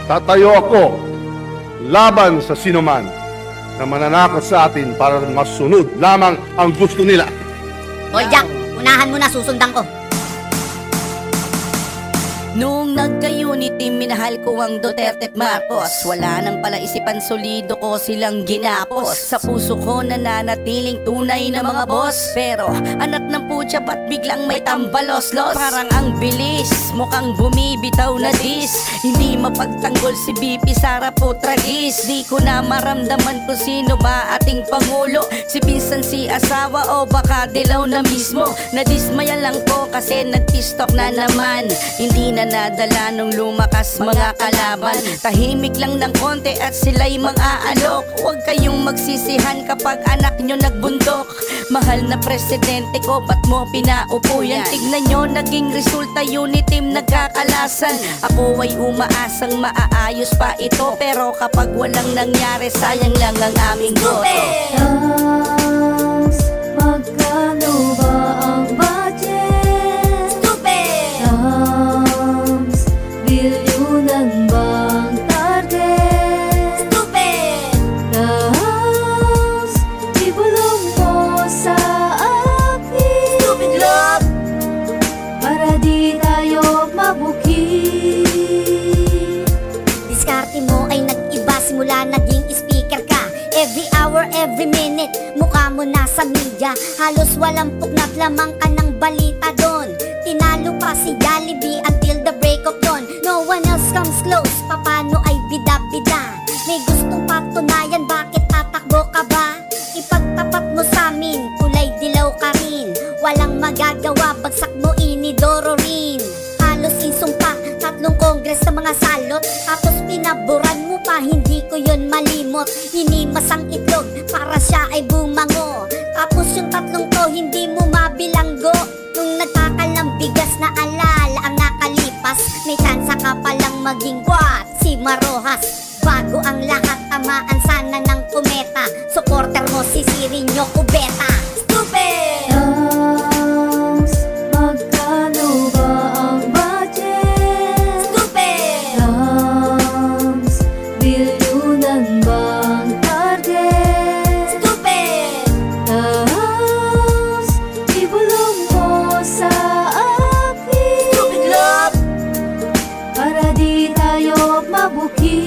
Tatayo ako laban sa sinuman na mananakot sa atin para masunod lamang ang gusto nila. Boljak, unahan mo na, susundan ko. Nung nagka-unity, minahal ko ang Duterte at Marcos. Wala nang pala isipan, solido ko silang ginapos. Sa puso ko nananatiling tunay na mga boss. Pero anak ng putya, ba't biglang may tambalos-los? Parang ang bilis, mukhang bumibitaw na dis. Hindi mapagtanggol si BP Sara po tragis. Di ko na maramdaman kung sino ba ating pangulo. Si pinsan, si asawa o baka dilaw na mismo. Nadismaya lang ko kasi nag-pistok na naman. Hindi na nadala nung lumakas mga kalaban. Tahimik lang ng konti at sila'y mang-aalok. Huwag kayong magsisihan kapag anak nyo nagbundok. Mahal na presidente ko, ba't mo pinaupo yan? Tignan nyo, naging resulta, unity team nagkakalasan. Ako ay umaasang maaayos pa ito, pero kapag walang nangyari, sayang lang ang aming boto. Magkano ba ang budget? Bilyunan bang target? Tapos ibulong mo sa akin para di tayo mabuki. Diskarte mo ay nag-iba simula naging speaker ka. Every hour, every minute, mukha mo nasa media. Halos walang pugnat, lamang ka ng balita doon. Tinalo pa si Jollibee until the break of dawn. No one else comes close, papano ay bida-bida. May gustong patunayan, bakit tatakbo ka ba? Ipagtapat mo sa amin, kulay dilaw ka rin. Walang magagawa, bagsak mo inidoro rin. Halos insumpa, 3 kongres sa mga salot. Tapos pinaboran mo pa, hindi ko yon malimot. Hinimas ang itlog para siya ay bumango. Tapos yung 3 to, hindi mo mabilanggo. Nung nagkakal ng bigas na alala ang nakalipas, may tsansa ka palang maging what? Si Marojas. Bago ang lahat, tamaan sana ng kometa. Supporter mo si Sirinyo Cubeta. Stupid! Tapos magkano ba ang budget? Tapos bilyunan bang target? Tapos ibulong mo sa akin para di tayo mabuki.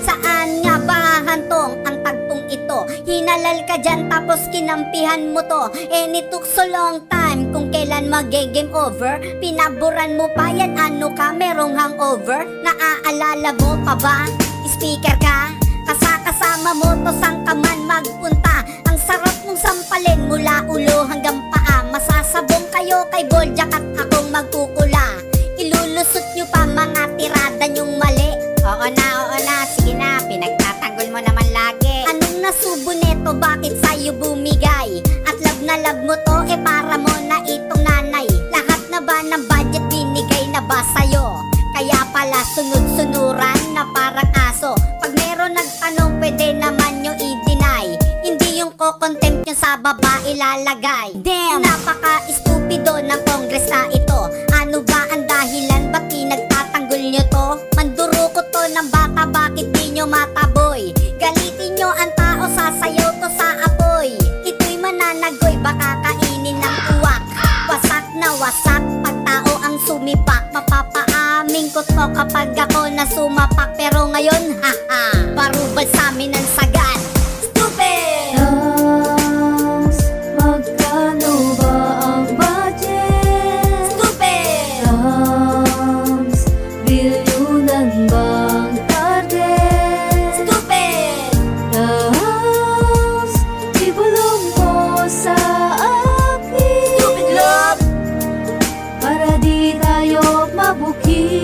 Saan nga ba hantong ang tagpong ito? Hinalal ka dyan tapos kinampihan mo to. And it took so long time kung kailan mag-game over. Pinaboran mo pa yan, ano ka, merong hangover? Naaalala mo pa ba? Speaker ka? Kasama mo to, sang ka man magpunta. Ang sarap mong sampalin mula ulo hanggang paa. Masasabong kayo kay Boljak at akong magkukula. Ilulusot nyo pa mga tirada nyong mali. Oo na, sige na, pinagtatanggol mo naman lagi. Anong nasubo neto, bakit sa'yo bumigay? At love na love mo to, para mo na itong nanay. Lahat na ba ng budget binigay na ba sa'yo? Kaya pala sunod-sunuran na parang aso. Pag meron nagtanong, pwede naman nyo i-deny. Hindi yung ko-contempt nyo sa baba ilalagay. Damn! Napaka-estupido ng kongres na ito. Ano ba ang dahilan? Ba't pinagtatanggol nyo to? Mandurukot to ng bata, bakit di nyo mataboy? Galitin nyo ang tao, sasayaw to sa apoy. Ito'y mananagoy, baka kainin ng uwak. Wasak na wasak, pag tao ang sumipak. Mapapaamin ko to kapag ako na sumapak. Pero ngayon, haha, barubal sa amin ang sagat. Stupid! Tapos magkano ba ang budget? Tapos bilyunan bang target? Tapos ibulong mo sa akin para di tayo mabuki.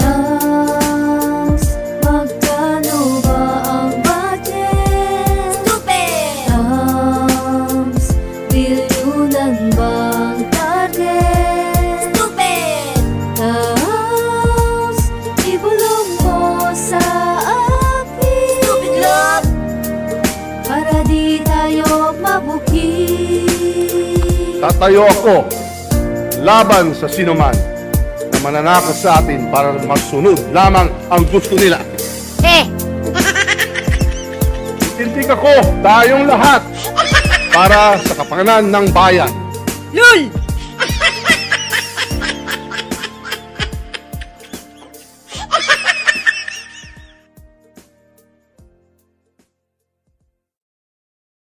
Tapos magkano ba ang budget? Tapos bilyunan bang target? Tapos ibulong mo sa akin para di tayo mabuki. Tatayo ako laban sa sinuman mananakot sa atin para masunod lamang ang gusto nila. Tindig ako, tayong lahat, para sa kapakanan ng bayan. Lul!